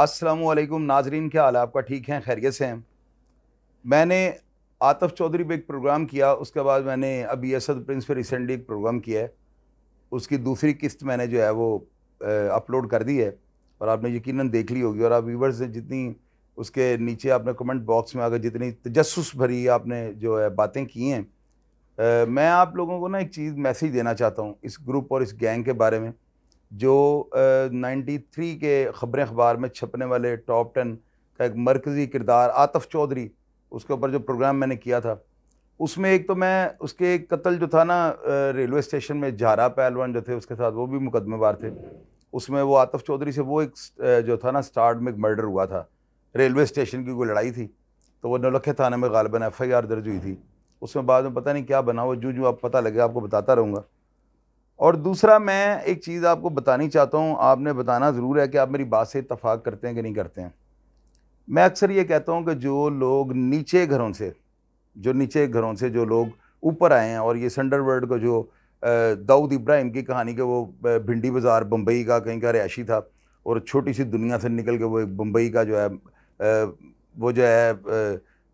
अस्सलामुअलैकुम नाजरीन, क्या हाल है आपका? ठीक हैं, खैरियत से हैं? मैंने आतिफ चौधरी पे एक प्रोग्राम किया, उसके बाद मैंने अभी असद प्रिंस पे रिसेंटली एक प्रोग्राम किया है। उसकी दूसरी किस्त मैंने जो है वो अपलोड कर दी है और आपने यकीनन देख ली होगी। और आप व्यूवर्स से जितनी उसके नीचे आपने कमेंट बॉक्स में आकर जितनी तजस्सुस भरी आपने जो है बातें की हैं, मैं आप लोगों को ना एक चीज़ मैसेज देना चाहता हूँ इस ग्रुप और इस गैंग के बारे में। जो 93 के ख़बरें अखबार में छपने वाले टॉप 10 का एक मरकज़ी किरदार आतिफ चौधरी, उसके ऊपर जो प्रोग्राम मैंने किया था, उसमें एक तो मैं उसके एक कत्ल जो था ना रेलवे स्टेशन में, झारा पहलवान जो थे उसके साथ, वो भी मुकदमेबार थे। उसमें वो आतिफ चौधरी से वो एक जो था ना स्टार्ट में एक मर्डर हुआ था, रेलवे स्टेशन की कोई लड़ाई थी, तो वो नौलखे थाने में गालिबन FIR दर्ज हुई थी। उसमें बाद में पता नहीं क्या बना, वो जो आप पता लगे आपको बताता रहूँगा। और दूसरा मैं एक चीज़ आपको बतानी चाहता हूँ, आपने बताना ज़रूर है कि आप मेरी बात से इत्तफाक करते हैं कि नहीं करते हैं। मैं अक्सर ये कहता हूँ कि जो लोग नीचे घरों से जो लोग ऊपर आए हैं, और ये संडरवर्ल्ड को जो दाऊद इब्राहिम की कहानी के वो भिंडी बाज़ार बम्बई का कहीं का रिहायशी था और छोटी सी दुनिया से निकल के वो एक बम्बई का जो है वो जो है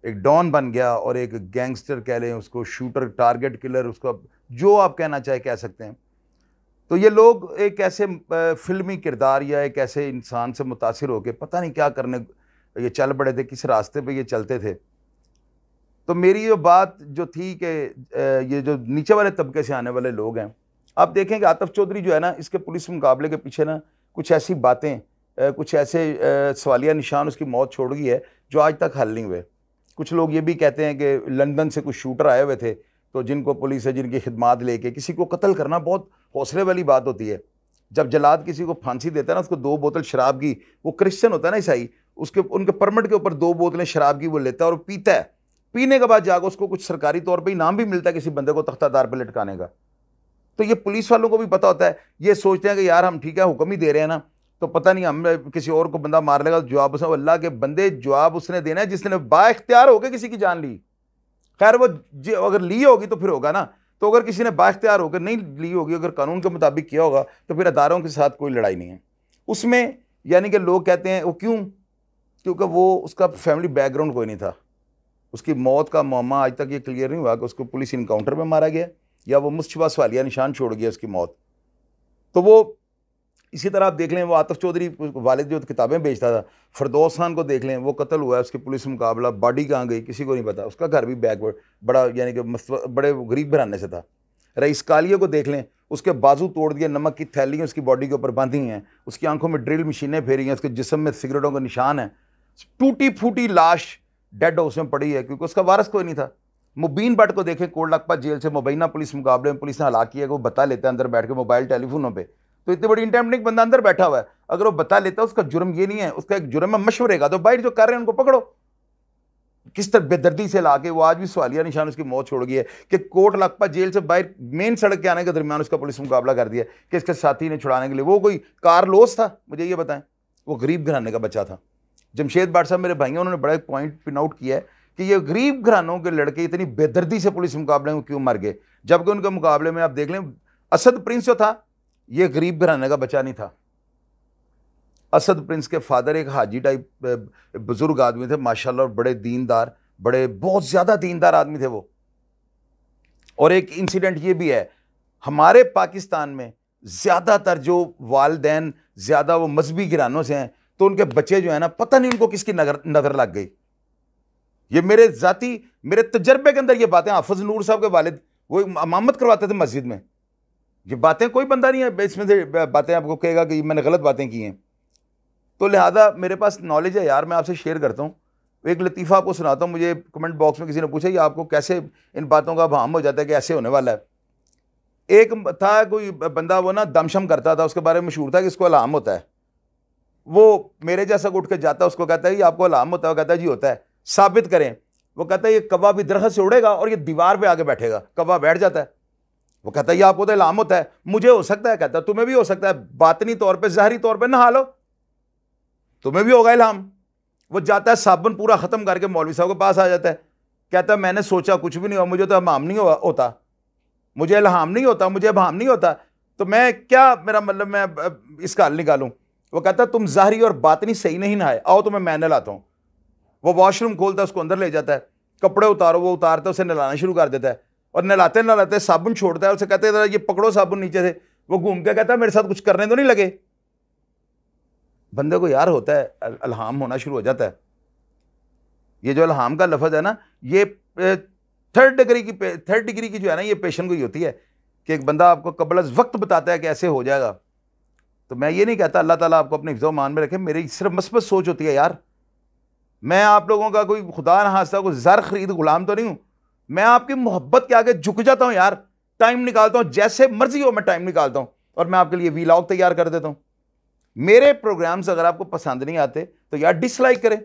एक डॉन बन गया और एक गैंगस्टर कह लें उसको, शूटर, टारगेट किलर, उसको जो आप कहना चाहे कह सकते हैं। तो ये लोग एक ऐसे फिल्मी किरदार या एक ऐसे इंसान से मुतासिर होकर पता नहीं क्या करने ये चल पड़े थे, किस रास्ते पे ये चलते थे। तो मेरी जो बात जो थी कि ये जो नीचे वाले तबके से आने वाले लोग हैं, आप देखें कि आतिफ चौधरी जो है ना, इसके पुलिस मुकाबले के पीछे ना कुछ ऐसी बातें, कुछ ऐसे सवालिया निशान उसकी मौत छोड़ गई है जो आज तक हल नहीं हुए। कुछ लोग ये भी कहते हैं कि लंदन से कुछ शूटर आए हुए थे, तो जिनको पुलिस है, जिनकी खिदमात लेके किसी को कत्ल करना बहुत हौसले वाली बात होती है। जब जलाद किसी को फांसी देता है ना, उसको 2 बोतल शराब की, वो क्रिश्चियन होता है ना, ईसाई, उसके उनके परमिट के ऊपर 2 बोतलें शराब की वो लेता है और पीता है। पीने के बाद जाकर उसको कुछ सरकारी तौर पर इनाम भी मिलता है किसी बंदे को तख्तादार पर लटकाने का। तो ये पुलिस वालों को भी पता होता है, ये सोचते हैं कि यार हम ठीक है, हुक्म ही दे रहे हैं ना, तो पता नहीं हम किसी और को बंदा मार लेगा तो जवाब उसने, अल्लाह के बंदे, जवाब उसने देना है जिसने बाइख्तियार होकर किसी की जान ली। खैर वो अगर ली होगी तो फिर होगा ना, तो अगर किसी ने बाइख्तियार होकर नहीं ली होगी, अगर कानून के मुताबिक किया होगा, तो फिर अदारों के साथ कोई लड़ाई नहीं है उसमें। यानी कि लोग कहते हैं वो क्यों, क्योंकि वो उसका फैमिली बैकग्राउंड कोई नहीं था। उसकी मौत का मामला आज तक ये क्लियर नहीं हुआ कि उसको पुलिस इनकाउंटर में मारा गया या वो मुश्तबा सवालिया निशान छोड़ गया उसकी मौत। तो वो इसी तरह आप देख लें, वो आतिफ चौधरी वालिद जो किताबें बेचता था, फरदौस खान को देख लें, वो कत्ल हुआ है, उसकी पुलिस मुकाबला, बॉडी कहाँ गई किसी को नहीं पता। उसका घर भी बैकवर्ड बड़ा यानी कि बड़े गरीब घराने से था। रईस कालिया को देख लें, उसके बाजू तोड़ दिए, नमक की थैलियाँ उसकी बॉडी के ऊपर बांधी हैं, उसकी आंखों में ड्रिल मशीनें फेरी हैं, उसके जिस्म में सिगरेटों का निशान है, टूटी फूटी लाश डेड हाउस में पड़ी है क्योंकि उसका वारस कोई नहीं था। मुबीन भट्ट को देखें, कोटलखपत जेल से मुबैना पुलिस मुकाबले में पुलिस ने हलाक किया कि वो बता लेता है अंदर बैठ के मोबाइल टेलीफोनों पे। तो इतनी बड़ी इंटेमिडेटिंग बंदा अंदर बैठा हुआ है, अगर वो बता लेता है, उसका जुर्म ये नहीं है, उसका एक जुर्म है मशवरे का। तो बाहर जो कर रहे हैं उनको पकड़ो। किस तरह बेदर्दी से लाके वो आज भी सवालिया निशान उसकी मौत छोड़ गई है कि कोटलखपत जेल से बाहर मेन सड़क के आने के दरमियान उसका पुलिस मुकाबला कर दिया कि इसके साथी ने छुड़ाने के लिए। वो कोई कार लोस था? मुझे ये बताएं। वो गरीब घराने का बच्चा था। जमशेद भाट साहब मेरे भाइयों, उन्होंने बड़ा एक पॉइंट पिन आउट किया है कि ये गरीब घरानों के लड़के इतनी बेदर्दी से पुलिस मुकाबले में क्यों मर गए, जबकि उनके मुकाबले में आप देख लें, असद प्रिंस जो था ये गरीब घराने का बच्चा नहीं था। असद प्रिंस के फादर एक हाजी टाइप बुजुर्ग आदमी थे माशाल्लाह, बड़े दीनदार, बड़े बहुत ज्यादा दीनदार आदमी थे वो। और एक इंसिडेंट ये भी है, हमारे पाकिस्तान में ज्यादातर जो वालिदैन ज्यादा वो मजहबी घरानों से हैं, तो उनके बच्चे जो है ना, पता नहीं उनको किसकी नजर लग गई। ये मेरे तजर्बे के अंदर ये बातें, हाफिज नूर साहब के वालिद वो इमामत करवाते थे मस्जिद में। ये बातें कोई बंदा नहीं है इसमें से बातें आपको कहेगा कि मैंने गलत बातें की हैं। तो लिहाजा मेरे पास नॉलेज है यार, मैं आपसे शेयर करता हूँ। एक लतीफ़ा आपको सुनाता हूँ। मुझे कमेंट बॉक्स में किसी ने पूछा कि आपको कैसे इन बातों का भाम हो जाता है कि ऐसे होने वाला है। एक था कोई बंदा, वो ना दमशम करता था, उसके बारे में मशहूर था कि इसको अलाम होता है। वो मेरे जैसा उठ के जाता है, उसको कहता है कि आपको अलाम होता है? वो कहता है जी होता है। साबित करें। वो कहता है ये कौवा भी दरख्त से उड़ेगा और ये दीवार पे आके बैठेगा, कौवा बैठ जाता है। वो कहता है ये आपको तो इल्हाम होता है। मुझे हो सकता है। कहता है तुम्हें भी हो सकता है, बातनी तौर पे, ज़ाहरी तौर पे नहा लो, तुम्हें भी होगा इल्हाम। वो जाता है, साबुन पूरा खत्म करके मौलवी साहब के पास आ जाता है। कहता है मैंने सोचा कुछ भी नहीं हुआ, मुझे तो इल्हाम नहीं होता, मुझे इल्हाम नहीं होता, मुझे इल्हाम नहीं होता। तो मैं क्या, मेरा मतलब मैं इसका हल निकालूं? वो कहता तुम ज़ाहरी और बातनी सही नहीं नहाए, आओ तो मैं नहलाता हूँ। वो वॉशरूम खोलता है, उसको अंदर ले जाता है, कपड़े उतारो, वो उतारता है, उसे नहलाना शुरू कर देता है, और नहलाते नहलाते साबुन छोड़ता है, उसे कहते हैं ये पकड़ो साबुन नीचे से। वो घूम के कहता है मेरे साथ कुछ करने तो नहीं लगे। बंदे को यार होता है, अल्हाम होना शुरू हो जाता है। ये जो अल्हाम का लफ्ज़ है ना, ये थर्ड डिग्री की जो है ना, ये पेशन गोई होती है कि एक बंदा आपको कबल अज़ वक्त बताता है कि ऐसे हो जाएगा। तो मैं ये नहीं कहता अल्लाह ताला आपको अपने हिफ्ज़ मान में रखे, मेरी सिर्फ मस्बत सोच होती है यार। मैं आप लोगों का कोई खुदा न खास्ता कोई ज़र खरीद गुलाम तो नहीं हूं। मैं आपकी मोहब्बत के आगे झुक जाता हूं यार, टाइम निकालता हूं, जैसे मर्जी हो मैं टाइम निकालता हूं, और मैं आपके लिए वीलॉग तैयार कर देता हूं। मेरे प्रोग्राम्स अगर आपको पसंद नहीं आते तो यार डिसलाइक करें,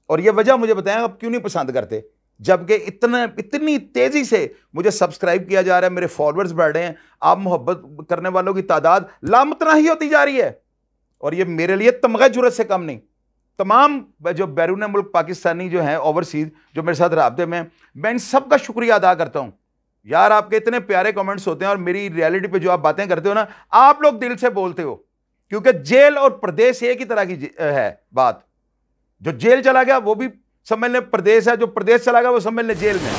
और ये वजह मुझे बताएं आप क्यों नहीं पसंद करते, जबकि इतनी तेजी से मुझे सब्सक्राइब किया जा रहा है, मेरे फॉलोअर्स बढ़ रहे हैं, आप मोहब्बत करने वालों की तादाद लामतना ही होती जा रही है। और ये मेरे लिए तमगा जुर्रत से कम नहीं। तमाम जो बैरून मुल्क पाकिस्तानी जो हैं ओवरसीज जो मेरे साथ राब्ते में, मैं इन सब का शुक्रिया अदा करता हूं। यार आपके इतने प्यारे कमेंट्स होते हैं, और मेरी रियलिटी पे जो आप बातें करते हो ना, आप लोग दिल से बोलते हो, क्योंकि जेल और प्रदेश एक ही तरह की है बात। जो जेल चला गया वो भी समझ लें प्रदेश है, जो प्रदेश चला गया वो समझ लें जेल में।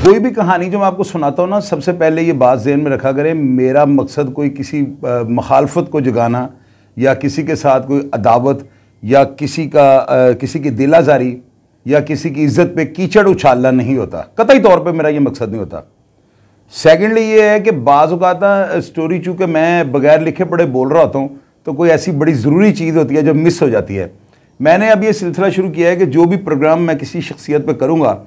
कोई भी कहानी जो मैं आपको सुनाता हूं ना, सबसे पहले ये बात ज़हन में रखा करें, मेरा मकसद कोई किसी मुखालफत को जगाना, या किसी के साथ कोई अदावत, या किसी की दिल आज़ारी, या किसी की इज्जत पे कीचड़ उछालना नहीं होता। कतई तौर पे मेरा ये मकसद नहीं होता। सेकेंडली ये है कि बाज़ औक़ात स्टोरी चूँकि मैं बगैर लिखे पढ़े बोल रहा होता हूँ, तो कोई ऐसी बड़ी ज़रूरी चीज़ होती है जो मिस हो जाती है। मैंने अब ये सिलसिला शुरू किया है कि जो भी प्रोग्राम मैं किसी शख्सियत पे करूँगा,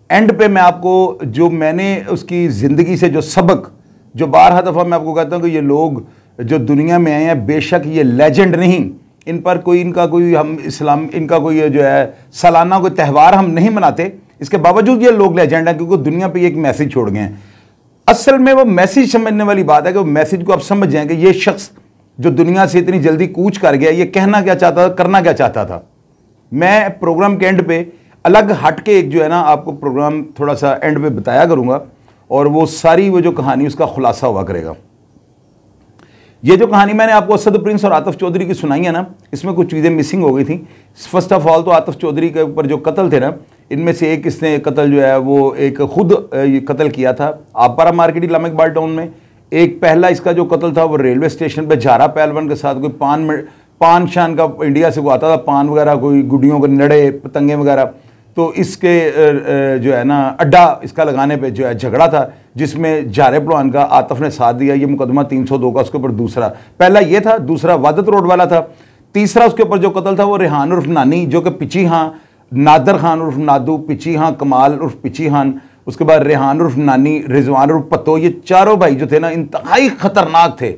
एंड पे मैं आपको जो मैंने उसकी ज़िंदगी से जो सबक, जो बारहा दफ़ा मैं आपको कहता हूँ कि ये लोग जो दुनिया में आए हैं, बेशक ये लेजेंड नहीं, इन पर कोई इनका कोई जो है सालाना कोई त्यौहार हम नहीं मनाते, इसके बावजूद ये लोग लेजेंड हैं क्योंकि दुनिया पे एक मैसेज छोड़ गए हैं। असल में वो मैसेज समझने वाली बात है कि वो मैसेज को आप समझ जाएं कि ये शख्स जो दुनिया से इतनी जल्दी कूच कर गया, ये कहना क्या चाहता था, करना क्या चाहता था। मैं प्रोग्राम के एंड पे अलग हट के एक जो है ना आपको प्रोग्राम थोड़ा सा एंड पे बताया करूँगा, और वो सारी वो जो कहानी उसका खुलासा हुआ करेगा। ये जो कहानी मैंने आपको असद प्रिंस और आतिफ चौधरी की सुनाई है ना, इसमें कुछ चीज़ें मिसिंग हो गई थी। फर्स्ट ऑफ ऑल तो आतिफ चौधरी के ऊपर जो कत्ल थे ना, इनमें से एक इसने कत्ल जो है वो एक खुद कत्ल किया था आपरा मार्केट इस्लामिक बार टाउन में। एक पहला इसका जो कत्ल था वो रेलवे स्टेशन पे झारा पहलवान के साथ कोई पान शान का इंडिया से को आता था, पान वगैरह, कोई गुड्डियों के नड़े पतंगे वगैरह, तो इसके जो है ना अड्डा इसका लगाने पे जो है झगड़ा था, जिसमें झारे पहलवान का आतिफ ने साथ दिया। ये मुकदमा 302 का उसके ऊपर दूसरा, पहला ये था, दूसरा वादत रोड वाला था, तीसरा उसके ऊपर जो कत्ल था वो रेहान उर्फ नानी जो कि पिची हाँ, नादर खान उर्फ नादू, पिची हाँ कमाल उर्फ पिची खान, उसके बाद रेहान उर्फ नानी, रिजवान उर्फ पत्तो, ये चारों भाई जो थे ना इंतहाई खतरनाक थे,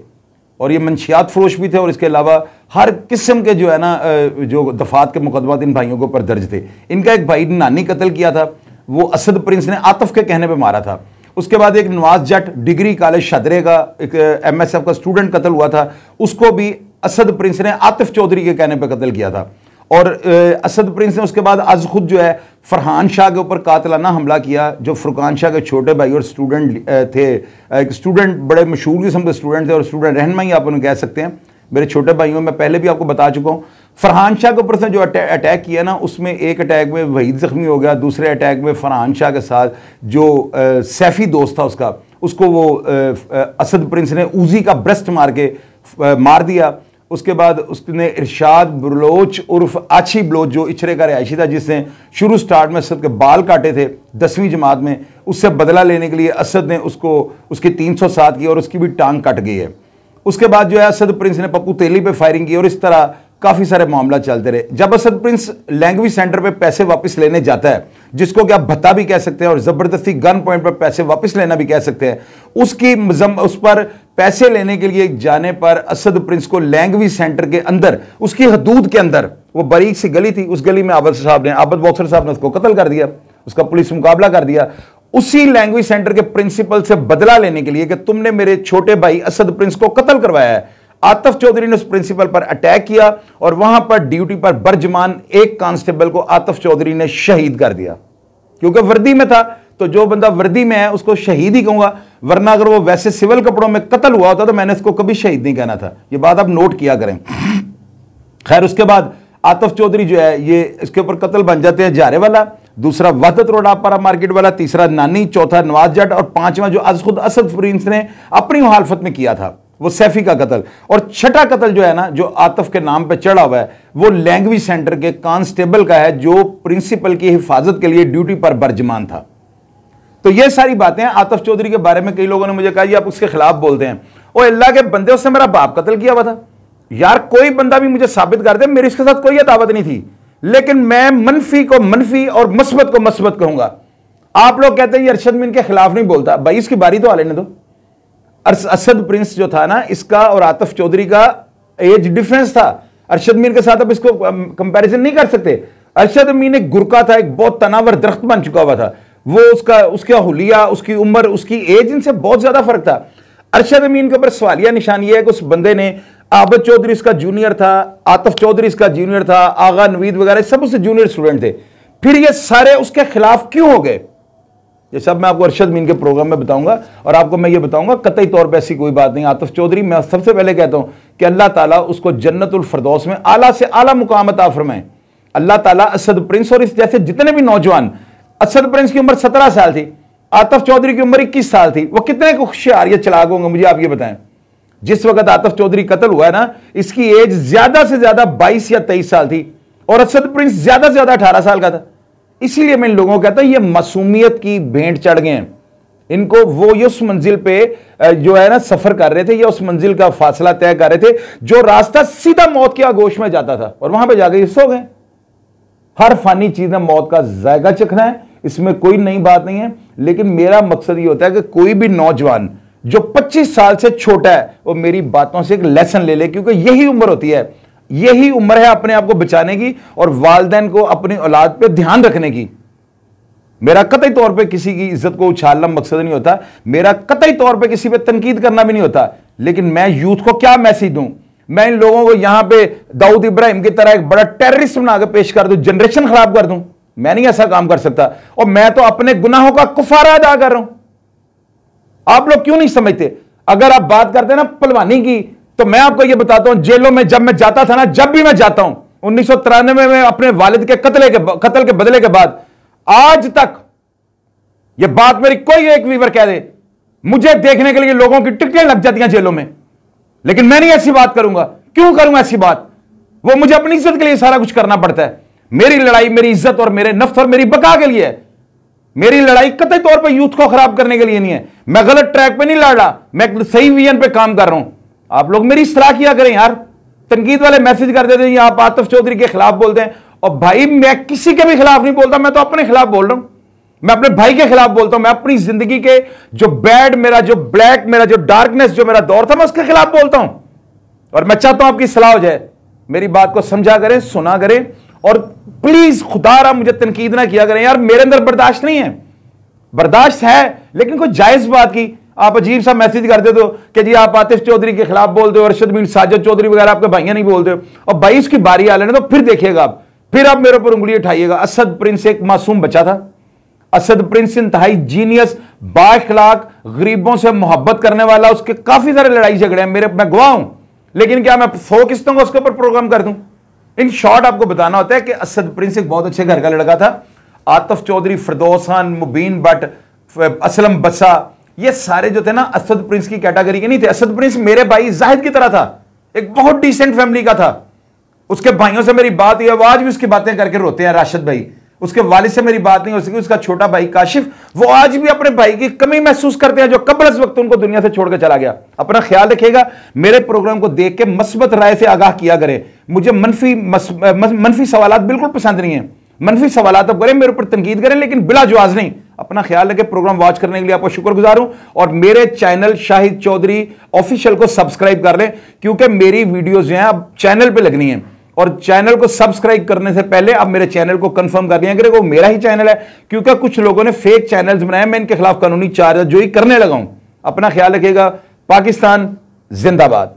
और ये मंशियात फरोश भी थे, और इसके अलावा हर किस्म के जो है ना जो दफात के मुकदमात इन भाइयों के ऊपर दर्ज थे। इनका एक भाई नानी कत्ल किया था, वो असद प्रिंस ने आतिफ के कहने पे मारा था। उसके बाद एक नवाज जट डिग्री कॉलेज शदरे का एक MSF का स्टूडेंट कत्ल हुआ था, उसको भी असद प्रिंस ने आतिफ चौधरी के कहने पे कत्ल किया था। और असद प्रिंस ने उसके बाद आज खुद जो है फरहान शाह के ऊपर कातिलाना हमला किया, जो फुरकान शाह के छोटे भाई और स्टूडेंट थे। एक स्टूडेंट बड़े मशहूर किस्म के स्टूडेंट थे, और स्टूडेंट रहनुमाई आप उन्हें कह सकते हैं, मेरे छोटे भाइयों में पहले भी आपको बता चुका हूँ। फरहान शाह के ऊपर से जो अटैक किया ना, उसमें एक अटैक में वहीद ज़ख्मी हो गया, दूसरे अटैक में फरहान शाह के साथ जो सैफ़ी दोस्त था उसका, उसको वो असद प्रिंस ने ऊजी का ब्रेस्ट मार के मार दिया। उसके बाद उसने इरशाद बलोच उर्फ आछी बलोच जो इचरे का रिहायशी था, जिसने शुरू स्टार्ट में असद के बाल काटे थे 10वीं जमात में, उससे बदला लेने के लिए असद ने उसकी 307 की और उसकी भी टांग कट गई है। उसके बाद जो है असद प्रिंस ने पप्पू तेली पे फायरिंग की, और इस तरह काफ़ी सारे मामला चलते रहे। जब असद प्रिंस लैंग्वेज सेंटर पे पैसे वापस लेने जाता है, जिसको कि आप भत्ता भी कह सकते हैं और ज़बरदस्ती गन पॉइंट पर पैसे वापस लेना भी कह सकते हैं, उस पर पैसे लेने के लिए जाने पर असद प्रिंस को लैंग्वेज सेंटर के अंदर, उसकी हदूद के अंदर, वो बारीक सी गली थी, उस गली में आबद बॉक्सर साहब ने उसको कत्ल कर दिया, उसका पुलिस मुकाबला कर दिया, उसी लैंग्वेज सेंटर के प्रिंसिपल से बदला लेने के लिए कि तुमने मेरे छोटे भाई असद प्रिंस को कत्ल करवाया है। आतिफ चौधरी ने उस प्रिंसिपल पर अटैक किया, और वहां पर ड्यूटी पर बरजमान एक कांस्टेबल को आतिफ चौधरी ने शहीद कर दिया, क्योंकि वर्दी में था तो जो बंदा वर्दी में है उसको शहीद ही कहूंगा, वरना अगर वो वैसे सिविल कपड़ों में कत्ल हुआ होता तो मैंने इसको कभी शहीद नहीं कहना था। ये बात आप नोट किया करें। खैर, उसके बाद आतिफ चौधरी जो है ये इसके ऊपर कत्ल बन जाते हैं जारे वाला, दूसरा वहदत रोड आपरा मार्केट वाला, तीसरा नानी, चौथा नवाज जट और पांचवा जो आज खुद असद प्रिंस ने अपनी मुखालफत में किया था वो सैफी का कत्ल। और छठा कत्ल जो है ना, जो आतिफ के नाम पे चढ़ा हुआ है, वो लैंग्वेज सेंटर के कांस्टेबल का है जो प्रिंसिपल की हिफाजत के लिए ड्यूटी पर बर्जमान था। तो ये सारी बातें आतिफ चौधरी के बारे में कई लोगों ने मुझे कहा जी आप उसके खिलाफ बोलते हैं। ओ अल्लाह के बंदे, उससे मेरा बाप कत्ल किया हुआ था यार। कोई बंदा भी मुझे साबित कर दे, मेरी इसके साथ कोई अदावत नहीं थी, लेकिन मैं मनफी को मनफी और मस्बत को मस्बत कहूंगा। आप लोग कहते हैं ये अरशद मीन के खिलाफ नहीं बोलता, भाई इसकी बारी तो आ लेने दो। असद प्रिंस जो था ना, इसका और आतिफ चौधरी का एज डिफरेंस था। अरशद मीन के साथ अब इसको कंपैरिजन नहीं कर सकते। अरशद मीन एक गुरका था, एक बहुत तनावर दरख्त बन चुका हुआ था। वो उसका हुलिया, उसकी उम्र, उसकी एज, इनसे बहुत ज्यादा फर्क था। अरशद मीन के ऊपर सवालिया निशान ये है कि उस बंदे ने, आबद चौधरी इसका जूनियर था, आतिफ चौधरी इसका जूनियर था, आगा नवीद वगैरह सब उससे जूनियर स्टूडेंट थे, फिर ये सारे उसके खिलाफ क्यों हो गए, ये सब मैं आपको अरशद मीन के प्रोग्राम में बताऊंगा। और आपको मैं ये बताऊंगा कतई तौर पे ऐसी कोई बात नहीं। आतिफ चौधरी, मैं सबसे पहले कहता हूं कि अल्लाह ताला उसको जन्नतुल फिरदौस में आला से आला मुकाम अता फरमाए। अल्लाह ताला असद प्रिंस और इस जैसे जितने भी नौजवान, असद प्रिंस की उम्र 17 साल थी, आतिफ चौधरी की उम्र 21 साल थी, वो कितने होशियार या चलाक होंगे मुझे आप ये बताएं। जिस वक्त आतिफ चौधरी कत्ल हुआ है ना, इसकी एज ज्यादा से ज्यादा 22 या 23 साल थी और असद प्रिंस ज्यादा से ज्यादा 18 साल का था। इसीलिए मैं इन लोगों को कहता हूं ये मासूमियत की भेंट चढ़ गए हैं। इनको वो ये उस मंजिल पे जो है ना सफर कर रहे थे, या उस मंजिल का फासला तय कर रहे थे जो रास्ता सीधा मौत के आगोश में जाता था, और वहां पे जाके सो गए। हर फानी चीज में मौत का जायका चखना है, इसमें कोई नई बात नहीं है। लेकिन मेरा मकसद ये होता है कि कोई भी नौजवान जो 25 साल से छोटा है वो मेरी बातों से एक लेसन ले ले, क्योंकि यही उम्र होती है, यही उम्र है अपने आप को बचाने की और वालिदैन को अपनी औलाद पे ध्यान रखने की। मेरा कतई तौर पे किसी की इज्जत को उछालना मकसद नहीं होता, मेरा कतई तौर पे किसी पे तनकीद करना भी नहीं होता। लेकिन मैं यूथ को क्या मैसेज दूं? मैं इन लोगों को यहां पे दाऊद इब्राहिम की तरह एक बड़ा टेररिस्ट बना के पेश कर दूं, जनरेशन खराब कर दूं? मैं नहीं ऐसा काम कर सकता, और मैं तो अपने गुनाहों का कुफारा अदा कर रहा हूं। आप लोग क्यों नहीं समझते? अगर आप बात करते हैं ना पहलवानी की, तो मैं आपको यह बताता हूं, जेलों में जब मैं जाता था ना, जब भी मैं जाता हूं 1993 में अपने वालिद के कत्ल के बदले के बाद आज तक, यह बात मेरी कोई एक वीवर कह दे, मुझे देखने के लिए लोगों की टिकटें लग जाती हैं जेलों में, लेकिन मैं नहीं ऐसी बात करूंगा। क्यों करूंगा ऐसी बात? वो मुझे अपनी इज्जत के लिए सारा कुछ करना पड़ता है। मेरी लड़ाई मेरी इज्जत और मेरे नफ्स और मेरी बका के लिए है। मेरी लड़ाई कतई तौर पे यूथ को खराब करने के लिए नहीं है। मैं गलत ट्रैक पे नहीं लड़ रहा, मैं सही विजन पे काम कर रहा हूं। आप लोग मेरी इस्तेलाह किया करें यार। तनकीद वाले मैसेज कर देते हैं आप आतिफ चौधरी के खिलाफ बोलते हैं, और भाई मैं किसी के भी खिलाफ नहीं बोलता, मैं तो अपने खिलाफ बोल रहा हूं। मैं अपने भाई के खिलाफ बोलता हूं, मैं अपनी जिंदगी के जो बैड, मेरा जो ब्लैक, मेरा जो डार्कनेस, जो मेरा दौर था, मैं उसके खिलाफ बोलता हूं। और मैं चाहता हूं आपकी सलाह हो जाए, मेरी बात को समझा करें, सुना करें, और प्लीज खुदारा मुझे तनकीद ना किया करें यार। मेरे अंदर बर्दाश्त नहीं है, बर्दाश्त है लेकिन कोई जायज बात की आप अजीब सा मैसेज कर देते हो कि जी आप आतिफ चौधरी के खिलाफ बोलते हो, अरशद मीन, साजिद चौधरी वगैरह आपके भाइयां नहीं बोलते हो, और भाई इसकी बारी आ लेने तो फिर देखिएगा आप, फिर आप मेरे ऊपर उंगली उठाइएगा। असद प्रिंस एक मासूम बच्चा था। असद प्रिंस इंतहाई जीनियस, बाइखलाक, गरीबों से मोहब्बत करने वाला, उसके काफी सारे लड़ाई झगड़े हैं, मैं गवाह हूं। लेकिन क्या मैं 100 किस्तों को उसके ऊपर प्रोग्राम कर दूं? इन शॉर्ट आपको बताना होता है कि असद प्रिंस एक बहुत अच्छे घर का लड़का था। आतिफ चौधरी, फिरदौस खान, मुबीन भट्ट, असलम बसा, ये सारे जो थे ना असद प्रिंस की कैटेगरी के नहीं थे। असद प्रिंस मेरे भाई जाहिद की तरह था, एक बहुत डिसेंट फैमिली का था। उसके भाइयों से मेरी बात हुई, आज भी उसकी बातें करके रोते हैं राशिद भाई। उसके वालिद से मेरी बात नहीं हो सकी, उसका छोटा भाई काशिफ, वो आज भी अपने भाई की कमी महसूस करते हैं जो कबल वक्त उनको दुनिया से छोड़कर चला गया। अपना ख्याल रखिएगा। मेरे प्रोग्राम को देख के मस्बत राय से आगाह किया करें। मुझे मनफी सवालात बिल्कुल पसंद नहीं है। मनफी सवालात आप करें, मेरे ऊपर तनकीद करें, लेकिन बिला जवाज नहीं। अपना ख्याल रखें। प्रोग्राम वॉच करने के लिए आपका शुक्रगुजार हूं, और मेरे चैनल शाहिद चौधरी ऑफिशियल को सब्सक्राइब कर लें, क्योंकि मेरी वीडियोस जो हैं अब चैनल पे लगनी है। और चैनल को सब्सक्राइब करने से पहले आप मेरे चैनल को कंफर्म कर लिया करें वो मेरा ही चैनल है, क्योंकि कुछ लोगों ने फेक चैनल्स बनाए, मैं इनके खिलाफ कानूनी चार्ज जो ही करने लगा हूं। अपना ख्याल रखिएगा। पाकिस्तान जिंदाबाद।